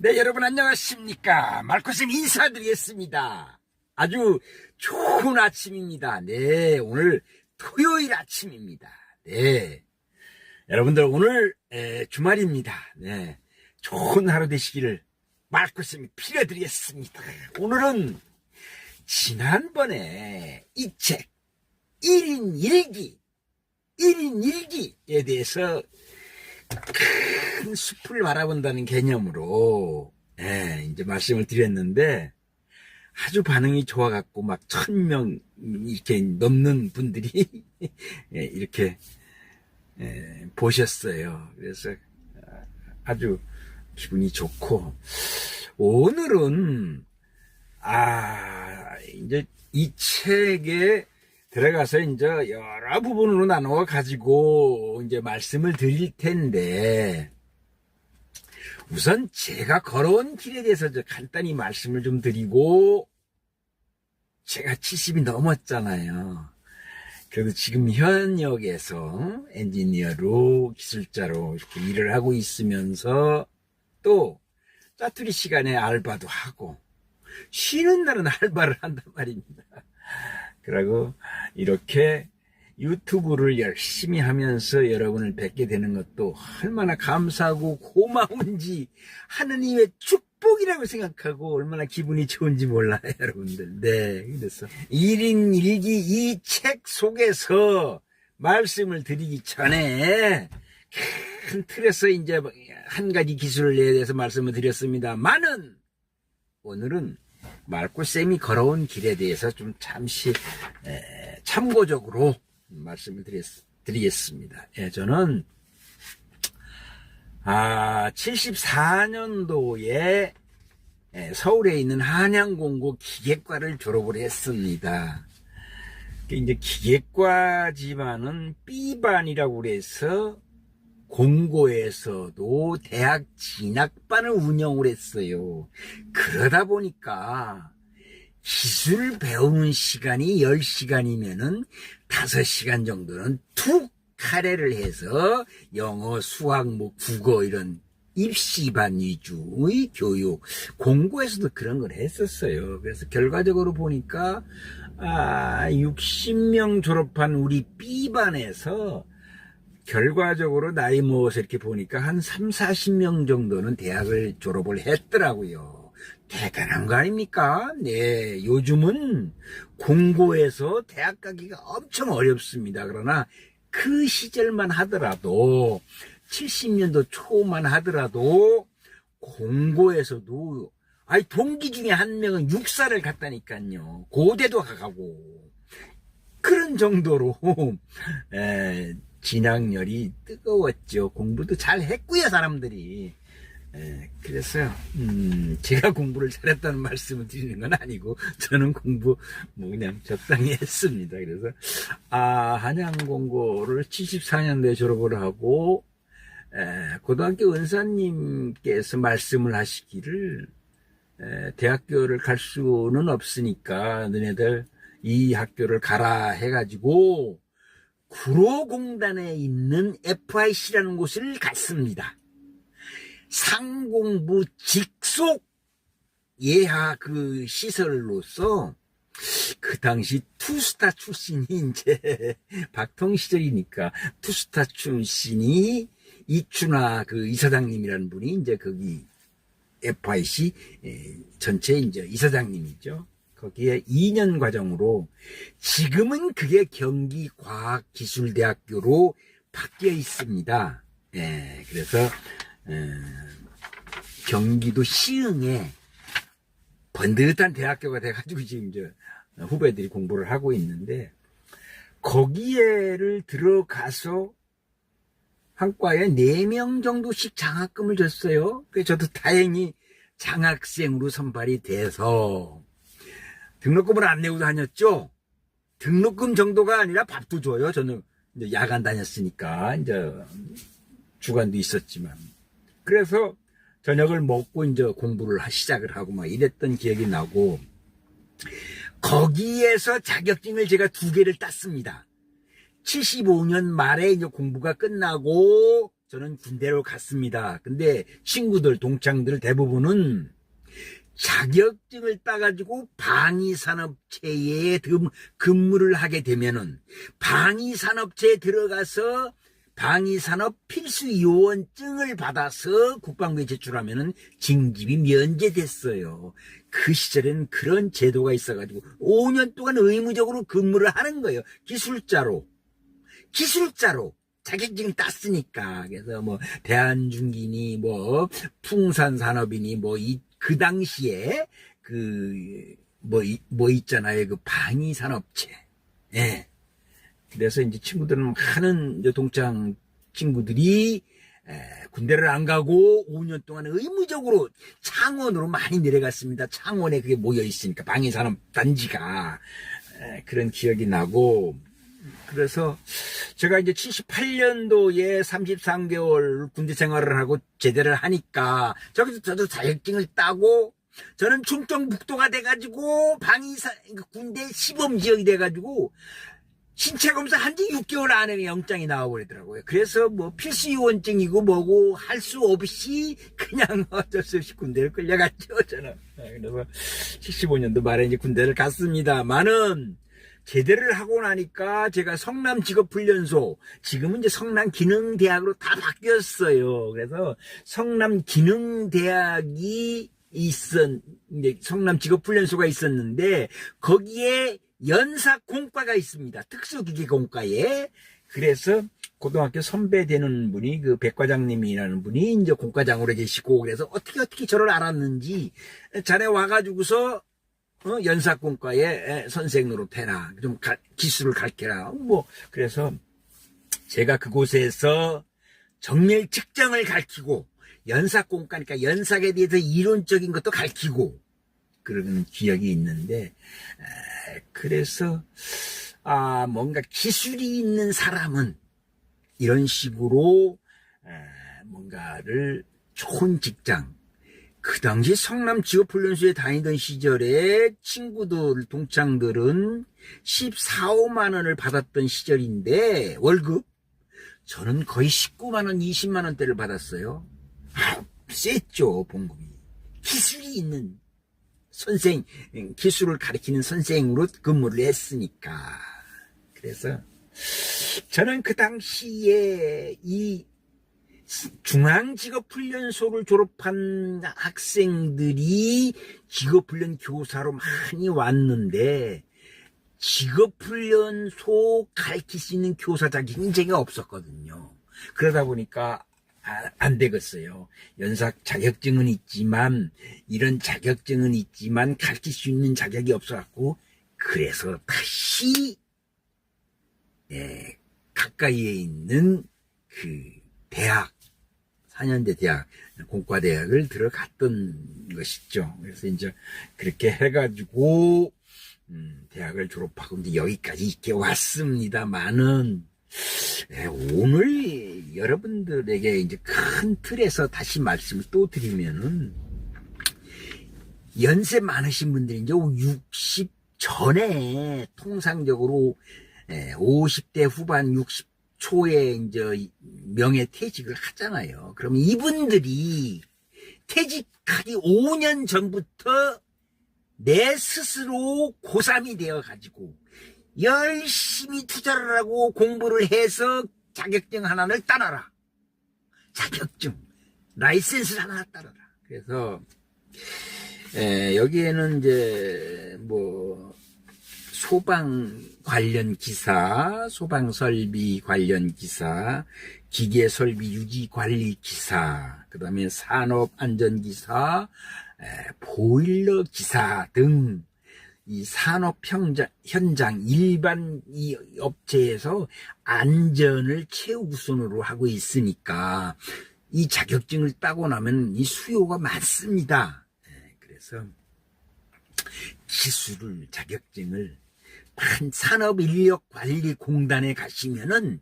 네, 여러분 안녕하십니까. 말코쌤 인사드리겠습니다. 아주 좋은 아침입니다. 네, 오늘 토요일 아침입니다. 네, 여러분들 오늘 주말입니다. 네, 좋은 하루 되시기를 말코쌤이 빌어드리겠습니다. 오늘은 지난번에 이 책 1인 일기에 대해서 큰 숲을 바라본다는 개념으로 이제 말씀을 드렸는데 아주 반응이 좋아갖고 막 1000명 이렇게 넘는 분들이 이렇게 보셨어요. 그래서 아주 기분이 좋고, 오늘은 이제 이 책에 들어가서 이제 여러 부분으로 나누어 가지고 이제 말씀을 드릴 텐데, 우선 제가 걸어온 길에 대해서 간단히 말씀을 좀 드리고, 제가 70이 넘었잖아요. 그래도 지금 현역에서 엔지니어로 기술자로 이렇게 일을 하고 있으면서 또 짜투리 시간에 알바도 하고 쉬는 날은 알바를 한단 말입니다. 그리고 이렇게 유튜브를 열심히 하면서 여러분을 뵙게 되는 것도 얼마나 감사하고 고마운지, 하느님의 축복이라고 생각하고 얼마나 기분이 좋은지 몰라요, 여러분들. 네, 그래서 1인 일기 이 책 속에서 말씀을 드리기 전에 큰 틀에서 이제 한 가지 기술에 대해서 말씀을 드렸습니다만은, 오늘은 말코쌤이 걸어온 길에 대해서 좀 잠시 참고적으로 말씀을 드리겠습니다. 저는 74년도에 서울에 있는 한양공고 기계과를 졸업을 했습니다. 이제 기계과지만은 B반이라고 그래서 공고에서도 대학 진학반을 운영을 했어요. 그러다 보니까 기술 배우는 시간이 10시간이면은 5시간 정도는 툭 할애를 해서 영어, 수학, 국어 이런 입시반 위주의 교육, 공고에서도 그런 걸 했었어요. 그래서 결과적으로 보니까 60명 졸업한 우리 B반에서 결과적으로 나이 먹어서 이렇게 보니까 한 40명 정도는 대학을 졸업을 했더라고요. 대단한 거 아닙니까? 네, 요즘은 공고에서 대학 가기가 엄청 어렵습니다. 그러나 그 시절만 하더라도 70년도 초만 하더라도 공고에서도 동기 중에 한 명은 육사를 갔다니까요. 고대도 가고 그런 정도로 진학열이 뜨거웠죠. 공부도 잘 했고요, 사람들이. 그래서 제가 공부를 잘했다는 말씀을 드리는 건 아니고, 저는 공부 그냥 적당히 했습니다. 그래서 한양공고를 74년도에 졸업을 하고, 고등학교 은사님께서 말씀을 하시기를, 대학교를 갈 수는 없으니까 너네들 이 학교를 가라 해가지고 구로공단에 있는 FIC라는 곳을 갔습니다. 상공부 직속 예하 그 시설로서, 그 당시 투스타 출신이 이제 박통 시절이니까 투스타 출신이 이춘하 그 이사장님이라는 분이 이제 거기 FIC 전체 이제 이사장님이죠. 거기에 2년 과정으로, 지금은 그게 경기과학기술대학교로 바뀌어 있습니다. 그래서 경기도 시흥에 번듯한 대학교가 돼가지고 지금 후배들이 공부를 하고 있는데, 거기에를 들어가서 한 과에 4명 정도씩 장학금을 줬어요. 그래서 저도 다행히 장학생으로 선발이 돼서 등록금을 안 내고 다녔죠. 등록금 정도가 아니라 밥도 줘요. 저는 이제 야간 다녔으니까 이제 주간도 있었지만. 그래서 저녁을 먹고 이제 공부를 시작을 하고 막 이랬던 기억이 나고, 거기에서 자격증을 제가 2개를 땄습니다. 75년 말에 이제 공부가 끝나고 저는 군대로 갔습니다. 근데 친구들, 동창들 대부분은 자격증을 따가지고 방위산업체에 근무를 하게 되면은 방위산업체에 들어가서 방위산업 필수요원증을 받아서 국방부에 제출하면은 징집이 면제됐어요. 그 시절에는 그런 제도가 있어가지고 5년 동안 의무적으로 근무를 하는 거예요. 기술자로 자격증을 땄으니까. 그래서 뭐 대한중기니 뭐 풍산산업이니 그 당시에 뭐 있잖아요. 그 방위산업체. 예. 그래서 이제 친구들은 많은 이제 동창 친구들이 군대를 안 가고 5년 동안 의무적으로 창원으로 많이 내려갔습니다. 창원에 그게 모여 있으니까 방위산업 단지가 그런 기억이 나고. 그래서 제가 이제 78년도에 33개월 군대 생활을 하고 제대를 하니까 저도 자격증을 따고 저는 충청북도가 돼가지고 군대 시범지역이 돼가지고 신체 검사 한 지 6개월 안에 영장이 나와버리더라고요. 그래서 뭐 필수요원증이고 뭐고 할 수 없이 그냥 어쩔 수 없이 군대를 끌려갔죠, 저는. 그래서 75년도 말에 이제 군대를 갔습니다만은 제대를 하고 나니까 제가 성남직업훈련소, 지금은 이제 성남기능대학으로 다 바뀌었어요. 그래서 성남기능대학이 이제 성남직업훈련소가 있었는데 거기에 연사공과가 있습니다. 특수기계공과에. 그래서 고등학교 선배 되는 분이 그 백과장님이라는 분이 이제 공과장으로 계시고, 그래서 어떻게 저를 알았는지 자네 와가지고서 연사공과에 선생 노릇해라. 좀 기술을 가르쳐라. 그래서 제가 그곳에서 정밀 측정을 가르치고, 연사공과니까 연삭에 대해서 이론적인 것도 가르치고, 그런 기억이 있는데, 그래서, 뭔가 기술이 있는 사람은 이런 식으로, 뭔가를 좋은 직장, 그 당시 성남직업훈련소에 다니던 시절에 친구들, 동창들은 14, 5만 원을 받았던 시절인데, 월급. 저는 거의 19만 원, 20만 원대를 받았어요. 셌죠, 봉급이. 기술이 있는 선생, 기술을 가르치는 선생으로 근무를 했으니까. 그래서 저는 그 당시에 이 중앙직업훈련소를 졸업한 학생들이 직업훈련 교사로 많이 왔는데 직업훈련소 가르칠 수 있는 교사 자격증이 없었거든요. 그러다 보니까 안 되겠어요. 연사 자격증은 있지만, 이런 자격증은 있지만 가르칠 수 있는 자격이 없어갖고, 그래서 다시 가까이에 있는 그 대학, 4년제 대학, 공과대학을 들어갔던 것이죠. 그래서 이제 그렇게 해가지고 대학을 졸업하고 이제 여기까지 이렇게 왔습니다만은, 오늘 여러분들에게 이제 큰 틀에서 다시 말씀을 또 드리면은, 연세 많으신 분들이 이제 60 전에 통상적으로 50대 후반 60 초에 이제 명예퇴직을 하잖아요. 그럼 이분들이 퇴직하기 5년 전부터 내 스스로 고3이 되어가지고 열심히 투자를 하고 공부를 해서 자격증 하나를 따라라. 자격증, 라이센스 하나 따라라. 그래서 여기에는 이제 소방 관련 기사, 소방 설비 관련 기사, 기계 설비 유지 관리 기사, 그다음에 산업 안전 기사, 보일러 기사 등 이 산업 현장 일반 이 업체에서 안전을 최우선으로 하고 있으니까 이 자격증을 따고 나면 이 수요가 많습니다. 그래서 자격증을 산업인력관리공단에 가시면은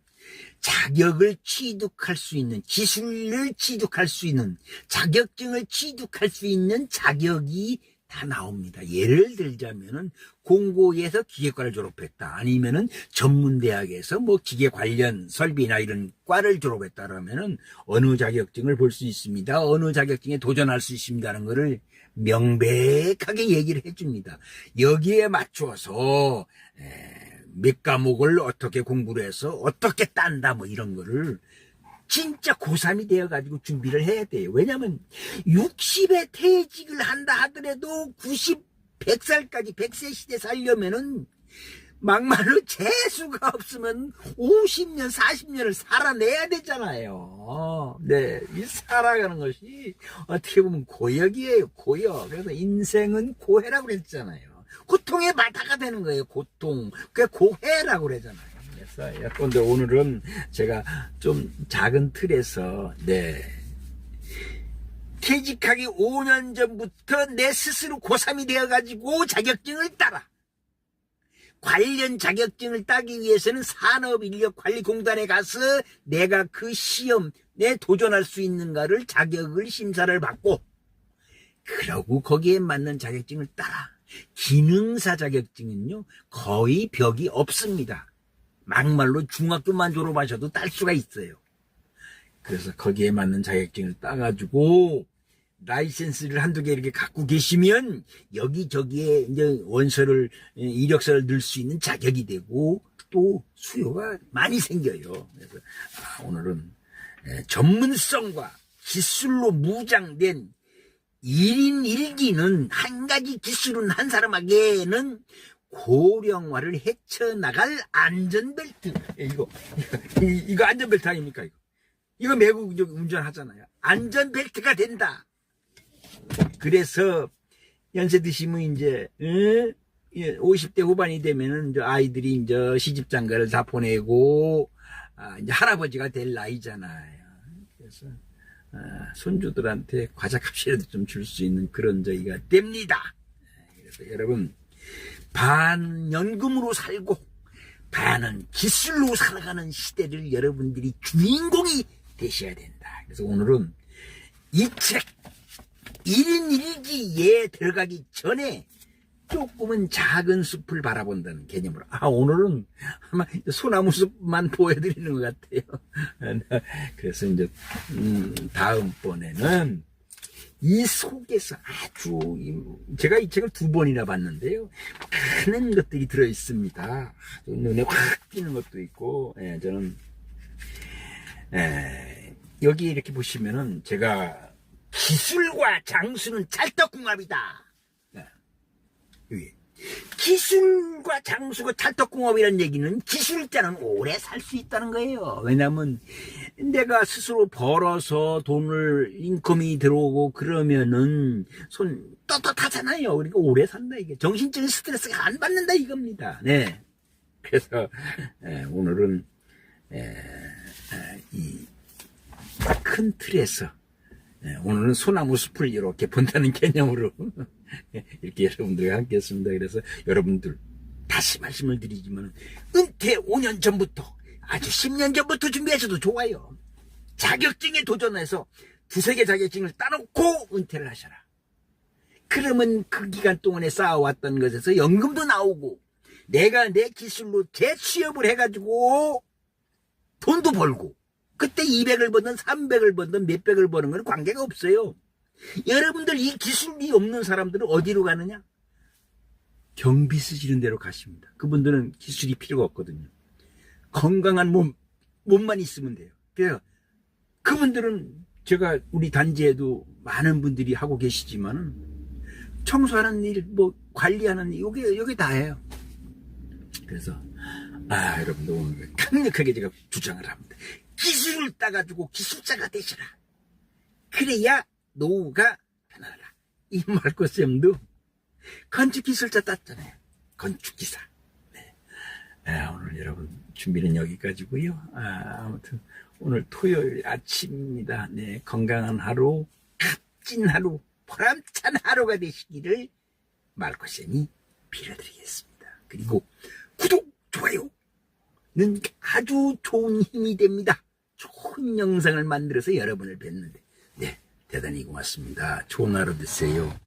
자격을 취득할 수 있는, 기술을 취득할 수 있는, 자격증을 취득할 수 있는 자격이 다 나옵니다. 예를 들자면은 공고에서 기계과를 졸업했다. 아니면은 전문대학에서 뭐 기계 관련 설비나 이런 과를 졸업했다라면은 어느 자격증을 볼 수 있습니다. 어느 자격증에 도전할 수 있습니다라는 거를 명백하게 얘기를 해줍니다. 여기에 맞춰서 몇 과목을 어떻게 공부를 해서 어떻게 딴다 뭐 이런 거를 진짜 고3이 되어가지고 준비를 해야 돼요. 왜냐면 60에 퇴직을 한다 하더라도 90, 100살까지 100세 시대 살려면은 막말로 재수가 없으면 50년, 40년을 살아내야 되잖아요. 네, 이 살아가는 것이 어떻게 보면 고역이에요, 고역. 그래서 인생은 고해라고 그랬잖아요. 고통의 바다가 되는 거예요, 고통. 그게 고해라고 그러잖아요. 그래서 예컨대 오늘은 제가 좀 작은 틀에서, 네. 퇴직하기 5년 전부터 내 스스로 고3이 되어가지고 자격증을 따라. 관련 자격증을 따기 위해서는 산업인력관리공단에 가서 내가 그 시험에 도전할 수 있는가를 자격을 심사를 받고, 그러고 거기에 맞는 자격증을 따라. 기능사 자격증은요, 거의 벽이 없습니다. 막말로 중학교만 졸업하셔도 딸 수가 있어요. 그래서 거기에 맞는 자격증을 따가지고 라이센스를 한두 개 이렇게 갖고 계시면 여기저기에 이제 원서를, 이력서를 넣을 수 있는 자격이 되고 또 수요가 많이 생겨요. 그래서 오늘은 전문성과 기술로 무장된 1인 1기는 한 가지 기술은 한 사람에게는 고령화를 헤쳐나갈 안전벨트. 이거 안전벨트 아닙니까? 이거 메고 운전하잖아요. 안전벨트가 된다. 그래서 연세 드시면 이제 50대 후반이 되면은 이제 아이들이 이제 시집장가를 다 보내고 이제 할아버지가 될 나이잖아요. 그래서 손주들한테 과자값이라도 좀 줄 수 있는 그런 저희가 됩니다. 그래서 여러분, 반 연금으로 살고 반은 기술로 살아가는 시대를 여러분들이 주인공이 되셔야 된다. 그래서 오늘은 이 책 1인 1기에 들어가기 전에 조금은 작은 숲을 바라본다는 개념으로, 오늘은 아마 소나무 숲만 보여드리는 것 같아요. 그래서 이제 다음번에는 이 속에서 아주, 제가 이 책을 2번이나 봤는데요, 많은 것들이 들어있습니다. 눈에 확 띄는 것도 있고, 저는 여기 이렇게 보시면은 제가 기술과 장수는 찰떡궁합이다. 여기 기술과 장수가 찰떡궁합이라는 얘기는 기술자는 오래 살 수 있다는 거예요. 왜냐하면 내가 스스로 벌어서 돈을 인컴이 들어오고 그러면은 손 떳떳하잖아요. 그러니까 오래 산다 이게. 정신적인 스트레스가 안 받는다 이겁니다. 네. 그래서 오늘은 이 큰 틀에서 오늘은 소나무 숲을 이렇게 본다는 개념으로 이렇게 여러분들과 함께 했습니다. 그래서 여러분들 다시 말씀을 드리지만 은퇴 5년 전부터, 아주 10년 전부터 준비하셔도 좋아요. 자격증에 도전해서 2-3개 자격증을 따놓고 은퇴를 하셔라. 그러면 그 기간 동안에 쌓아왔던 것에서 연금도 나오고 내가 내 기술로 재취업을 해가지고 돈도 벌고, 그때 200을 벌든 300을 벌든 몇백을 버는 건 관계가 없어요. 여러분들 이 기술이 없는 사람들은 어디로 가느냐? 경비 쓰시는 데로 가십니다. 그분들은 기술이 필요가 없거든요. 건강한 몸만 있으면 돼요. 그래서 그분들은 제가 우리 단지에도 많은 분들이 하고 계시지만은 청소하는 일, 뭐 관리하는 일, 요게 다예요. 그래서 여러분들 오늘 강력하게 제가 주장을 합니다. 기술을 따가지고 기술자가 되시라. 그래야 노후가 편하라. 이 말코쌤도 건축기술자 땄잖아요. 건축기사. 네. 오늘 여러분 준비는 여기까지고요. 아무튼 오늘 토요일 아침입니다. 네, 건강한 하루, 값진 하루, 보람찬 하루가 되시기를 말코쌤이 빌어드리겠습니다. 그리고 구독, 좋아요는 아주 좋은 힘이 됩니다. 좋은 영상을 만들어서 여러분을 뵙는데, 네, 대단히 고맙습니다. 좋은 하루 되세요.